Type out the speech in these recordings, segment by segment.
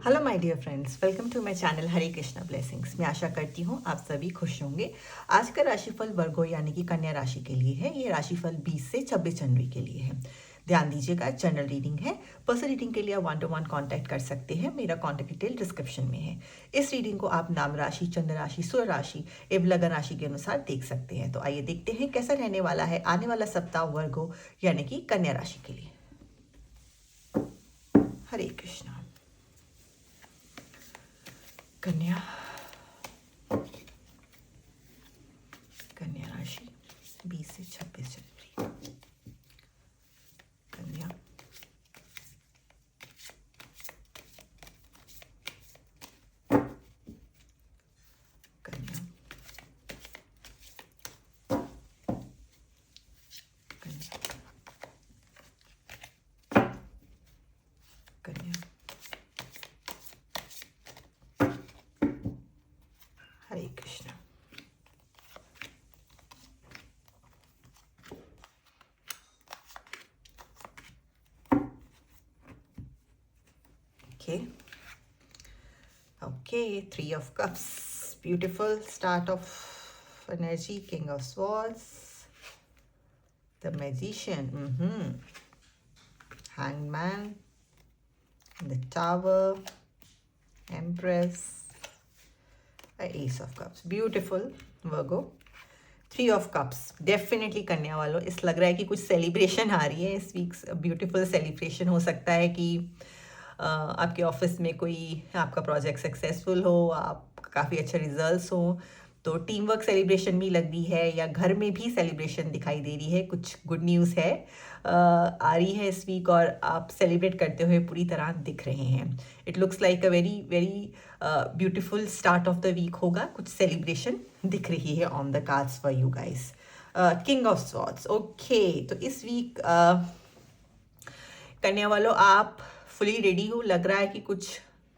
Hello my dear friends, welcome to my channel Hare Krishna blessings. मैं आशा करती हूँ आप सभी खुश होंगे। आज का राशिफल वर्गो यानी कि कन्या राशि के लिए है। ये राशिफल 20 से 26 जनवरी के लिए है। ध्यान दीजिएगा, जनरल रीडिंग है। पर्सनल रीडिंग के लिए आप 1-to-1 कांटेक्ट कर सकते हैं। मेरा कांटेक्ट डिटेल डिस्क्रिप्शन में है। इस रीडिंग को आप नाम राशि, चंद्र राशि, सूर्य राशि एवं लगन राशि के अनुसार देख सकते हैं। तो आइए देखते हैं कैसा रहने वाला है आने वाला सप्ताह वर्गो यानी कि कन्या राशि के लिए। हरे कृष्णा। कन्या कन्या राशि 20 से 26 जनवरी। कन्या कन्या कन्या कन्या। हरे Krishna. Okay, Three of Cups. Beautiful start of energy. King of Swords. The Magician. Hangman. The Tower. Empress. Ace of Cups. Beautiful, Virgo. Three of Cups. Definitely कन्या वालों, इस लग रहा है कि कुछ सेलिब्रेशन आ रही है इस वीक। ब्यूटीफुल सेलिब्रेशन हो सकता है कि आपके ऑफिस में कोई आपका प्रोजेक्ट सक्सेसफुल हो, आप काफ़ी अच्छे रिजल्ट्स हो, तो टीम वर्क सेलिब्रेशन भी लग रही है, या घर में भी सेलिब्रेशन दिखाई दे रही है। कुछ गुड न्यूज़ है आ रही है इस वीक, और आप सेलिब्रेट करते हुए पूरी तरह दिख रहे हैं। It looks like a very very beautiful start of the week होगा। कुछ सेलिब्रेशन दिख रही है on the cards for you guys. King of swords. Okay, तो इस वीक कन्या वालों आप फुली रेडी हो। लग रहा है कि कुछ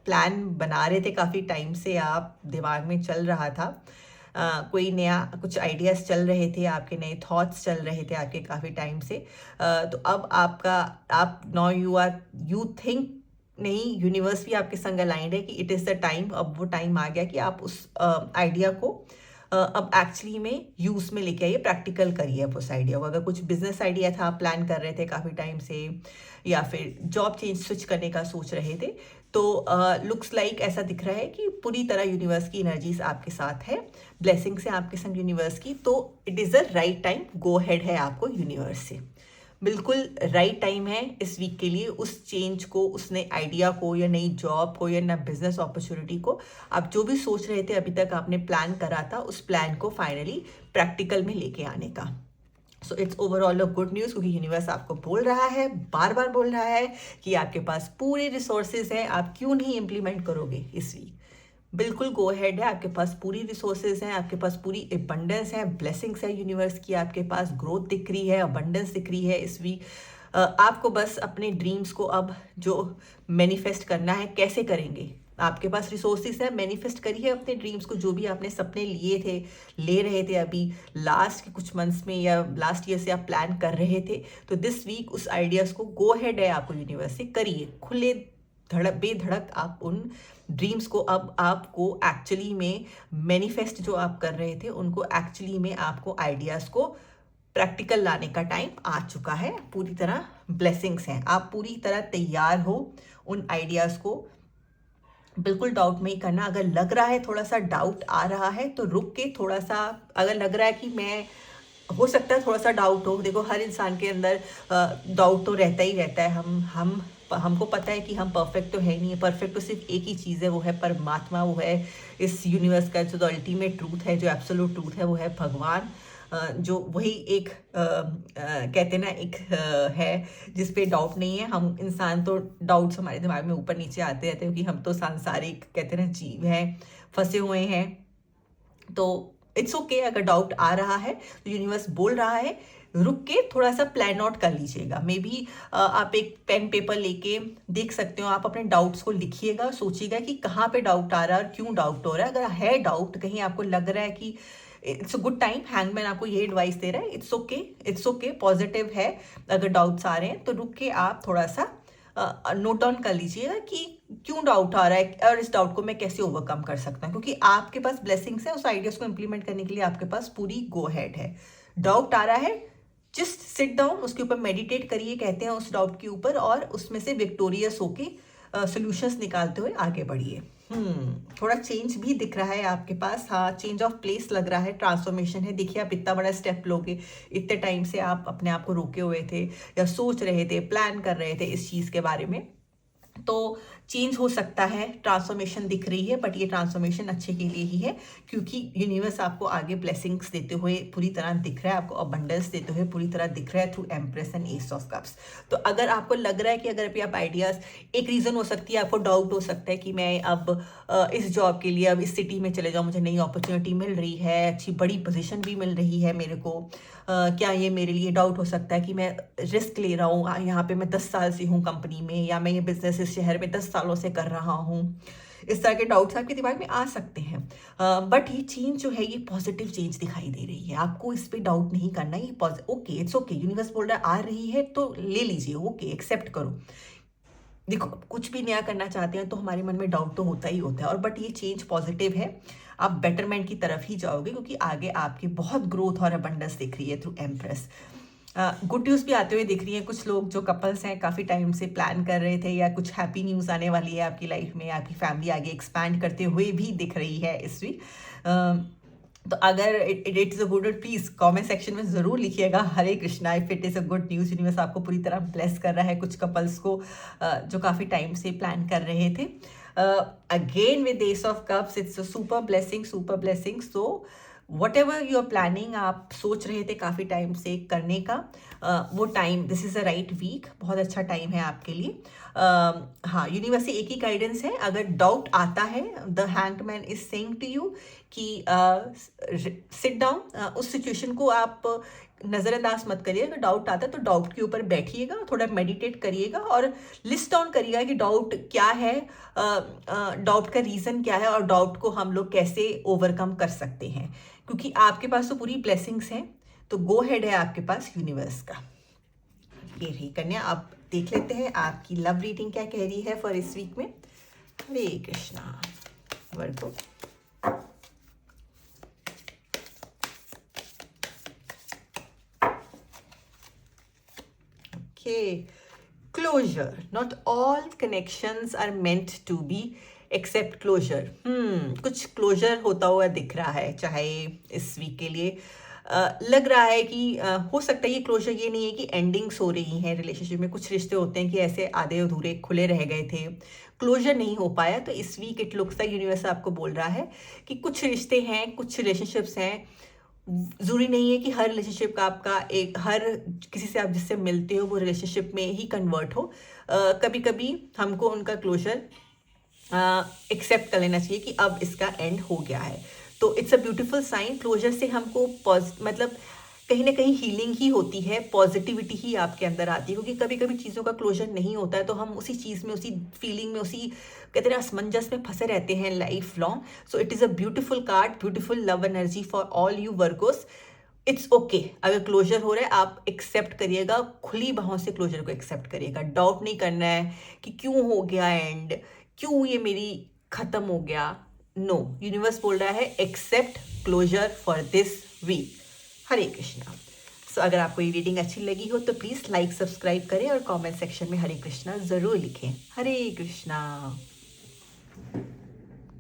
प्लान बना रहे थे, काफ़ी टाइम से आप दिमाग में चल रहा था। कोई नया कुछ आइडियाज़ चल रहे थे, आपके नए थॉट्स चल रहे थे आपके काफ़ी टाइम से। तो अब आप नाउ यू थिंक, नहीं, यूनिवर्स भी आपके संग अलाइंड है कि इट इज़ द टाइम। अब वो टाइम आ गया कि आप उस आइडिया को अब एक्चुअली में यूज़ में लेके आइए, प्रैक्टिकल करिए अब उस आइडिया को। अगर कुछ बिजनेस आइडिया था, आप प्लान कर रहे थे काफ़ी टाइम से, या फिर जॉब चेंज स्विच करने का सोच रहे थे, तो लुक्स लाइक ऐसा दिख रहा है कि पूरी तरह यूनिवर्स की एनर्जीज आपके साथ है, ब्लेसिंग्स है आपके संग यूनिवर्स की। तो it is the right time, go head है आपको यूनिवर्स से। बिल्कुल राइट टाइम है इस वीक के लिए उस चेंज को, उस नए आइडिया को, या नई जॉब को, या नया बिजनेस अपॉर्चुनिटी को, आप जो भी सोच रहे थे अभी तक आपने प्लान करा था, उस प्लान को फाइनली प्रैक्टिकल में लेके आने का। So it's overall a good news, क्योंकि यूनिवर्स आपको बोल रहा है, बार बार बोल रहा है कि आपके पास पूरे रिसोर्सेज हैं, आप क्यों नहीं इम्प्लीमेंट करोगे इस वीक। बिल्कुल गो हेड है, आपके पास पूरी रिसोर्सेज हैं, आपके पास पूरी अबंडेंस है, ब्लेसिंग्स है यूनिवर्स की, आपके पास ग्रोथ दिख रही है, अबंडेंस दिख रही है इस वीक। आपको बस अपने ड्रीम्स को अब जो मैनिफेस्ट करना है, कैसे करेंगे। आपके पास रिसोर्सेज है, मैनिफेस्ट करिए अपने ड्रीम्स को। जो भी आपने सपने लिए थे, ले रहे थे अभी लास्ट के कुछ मंथ्स में, या लास्ट ईयर से आप प्लान कर रहे थे, तो दिस वीक उस आइडियाज़ को गो हेड है आपको यूनिवर्स से, करिए। खुले बेधड़क आप उन ड्रीम्स को, अब आपको एक्चुअली में मैनिफेस्ट जो आप कर रहे थे, उनको एक्चुअली में आपको आइडियाज़ को प्रैक्टिकल लाने का टाइम आ चुका है। पूरी तरह ब्लेसिंग्स हैं, आप पूरी तरह तैयार हो उन आइडियाज़ को। बिल्कुल डाउट नहीं करना। अगर लग रहा है थोड़ा सा डाउट आ रहा है, तो रुक के थोड़ा सा, अगर लग रहा है कि मैं, हो सकता है थोड़ा सा डाउट हो, देखो हर इंसान के अंदर डाउट तो रहता ही रहता है। हमको पता है कि हम परफेक्ट तो है ही नहीं है। परफेक्ट तो सिर्फ एक ही चीज़ है, वो है परमात्मा, वो है इस यूनिवर्स का जो अल्टीमेट ट्रूथ है, जो एब्सोल्यूट ट्रूथ है, वो है भगवान। जो वही एक कहते हैं ना, एक है जिस पे डाउट नहीं है। हम इंसान तो डाउट्स हमारे दिमाग में ऊपर नीचे आते रहते हैं, क्योंकि हम तो सांसारिक कहते हैं ना जीव हैं, फंसे हुए हैं। तो इट्स ओके अगर डाउट आ रहा है, तो यूनिवर्स बोल रहा है रुक के थोड़ा सा प्लान आउट कर लीजिएगा। मे बी आप एक पेन पेपर लेके देख सकते हो, आप अपने डाउट्स को लिखिएगा, सोचिएगा कि कहाँ पे डाउट आ रहा है और क्यों डाउट हो रहा है। अगर है डाउट कहीं, आपको लग रहा है कि it's a good time, hangman आपको ये एडवाइस दे रहा है, it's okay, it's okay, positive है। अगर डाउट्स आ रहे हैं तो रुक के आप थोड़ा सा नोट डाउन कर लीजिएगा कि क्यों डाउट आ रहा है और इस डाउट को मैं कैसे ओवरकम कर सकता हूँ, क्योंकि आपके पास ब्लेसिंग्स है, उस आइडियाज को इम्प्लीमेंट करने के लिए आपके पास पूरी गो हेड है। डाउट आ रहा है, जस्ट सिट डाउन, उसके ऊपर मेडिटेट करिए कहते हैं उस डाउट के ऊपर, और उसमें से विक्टोरियस होके सॉल्यूशंस निकालते हुए आगे बढ़िए। थोड़ा चेंज भी दिख रहा है आपके पास, हाँ चेंज ऑफ प्लेस लग रहा है, ट्रांसफॉर्मेशन है। देखिए आप इतना बड़ा स्टेप लोगे, इतने टाइम से आप अपने आप को रोके हुए थे या सोच रहे थे, प्लान कर रहे थे इस चीज़ के बारे में, तो चेंज हो सकता है, ट्रांसफॉर्मेशन दिख रही है, बट ये ट्रांसफॉर्मेशन अच्छे के लिए ही है, क्योंकि यूनिवर्स आपको आगे ब्लेसिंग्स देते हुए पूरी तरह दिख रहा है, आपको अबंडेंस देते हुए पूरी तरह दिख रहा है through empress and S of cups. तो अगर आपको लग रहा है कि अगर भी आप आइडियाज़, एक रीज़न हो सकती है, आपको डाउट हो सकता है कि मैं अब इस जॉब के लिए अब इस सिटी में चले जाऊँ, मुझे नई अपॉर्चुनिटी मिल रही है, अच्छी बड़ी पोजीशन भी मिल रही है मेरे को, क्या ये मेरे लिए डाउट हो सकता है कि मैं रिस्क ले रहा हूँ, यहाँ पे मैं 10 साल से हूँ कंपनी में, या मैं ये बिजनेस इस शहर में 10 सालों से कर रहा हूँ। इस तरह के डाउट्स आपके दिमाग में आ सकते हैं, बट ये चेंज जो है ये पॉजिटिव चेंज दिखाई दे रही है, आपको इस पर डाउट नहीं करना। ये ओके, इट्स ओके, यूनिवर्स बोल रहा है आ रही है तो ले लीजिए, ओके एक्सेप्ट करो। देखो कुछ भी नया करना चाहते हैं तो हमारे मन में डाउट तो होता ही होता है, और बट ये चेंज पॉजिटिव है, आप बेटरमेंट की तरफ ही जाओगे, क्योंकि आगे आपकी बहुत ग्रोथ और अबंडेंस दिख रही है थ्रू एम्प्रेस। गुड न्यूज़ भी आते हुए दिख रही है, कुछ लोग जो कपल्स हैं काफ़ी टाइम से प्लान कर रहे थे, या कुछ हैप्पी न्यूज़ आने वाली है आपकी लाइफ में, आपकी फैमिली आगे एक्सपैंड करते हुए भी दिख रही है इस वीक। तो अगर it is a good, please comment section में ज़रूर लिखिएगा Hare Krishna if it is a good news. Universe आपको पूरी तरह ब्लेस कर रहा है कुछ कपल्स को जो काफ़ी टाइम से प्लान कर रहे थे। Again with ace of cups, it's a super blessing, super blessing. So whatever you are planning, आप सोच रहे थे काफ़ी टाइम से करने का, वो time, this is a right week, बहुत अच्छा टाइम है आपके लिए। हाँ, यूनिवर्स से एक ही गाइडेंस है, अगर डाउट आता है, the hanged man is saying to you कि सिट डाउन, उस सिचुएशन को आप नज़रअंदाज मत करिए। अगर डाउट आता है तो डाउट के ऊपर बैठिएगा, थोड़ा मेडिटेट करिएगा और लिस्ट डाउन करिएगा कि डाउट क्या है, डाउट का रीज़न क्या है, और डाउट को हम लोग कैसे ओवरकम कर सकते हैं, क्योंकि आपके पास तो पूरी ब्लेसिंग्स हैं। तो गो हेड है आपके पास यूनिवर्स का। ये रही कन्या, आप देख लेते हैं आपकी लव रीडिंग क्या कह रही है फॉर इस वीक में। हरे कृष्णा। वर्गो, okay, closure. Not all connections are meant to be except closure. कुछ क्लोजर होता हुआ दिख रहा है, चाहे इस वीक के लिए लग रहा है कि हो सकता है ये क्लोजर ये नहीं है कि एंडिंग्स हो रही हैं रिलेशनशिप में। कुछ रिश्ते होते हैं कि ऐसे आधे अधूरे खुले रह गए थे, क्लोजर नहीं हो पाया, तो इस week it looks like universe आपको बोल रहा है कि कुछ रिश्ते हैं, कुछ रिलेशनशिप्स हैं, ज़रूरी नहीं है कि हर रिलेशनशिप का आपका एक, हर किसी से आप जिससे मिलते हो वो रिलेशनशिप में ही कन्वर्ट हो। कभी कभी हमको उनका क्लोजर एक्सेप्ट कर लेना चाहिए कि अब इसका एंड हो गया है। तो it's a beautiful sign. Closure से हमको मतलब कहीं ना कहीं हीलिंग ही होती है, पॉजिटिविटी ही आपके अंदर आती है, क्योंकि कभी कभी चीज़ों का क्लोजर नहीं होता है तो हम उसी चीज़ में, उसी फीलिंग में, उसी कहते हैं असमंजस में फंसे रहते हैं life long. So it is a beautiful card, beautiful love energy for all you Virgo's. It's okay अगर क्लोजर हो रहा है, आप एक्सेप्ट करिएगा, खुली बाहों से क्लोजर को एक्सेप्ट करिएगा। डाउट नहीं करना है कि क्यों हो गया एंड, क्यों ये मेरी खत्म हो गया। नो, यूनिवर्स बोल रहा है accept closure for this week. Hare Krishna. So अगर आपको ये रीडिंग अच्छी लगी हो तो प्लीज़ लाइक, सब्सक्राइब करें और कमेंट सेक्शन में हरे कृष्णा ज़रूर लिखें। हरे कृष्णा।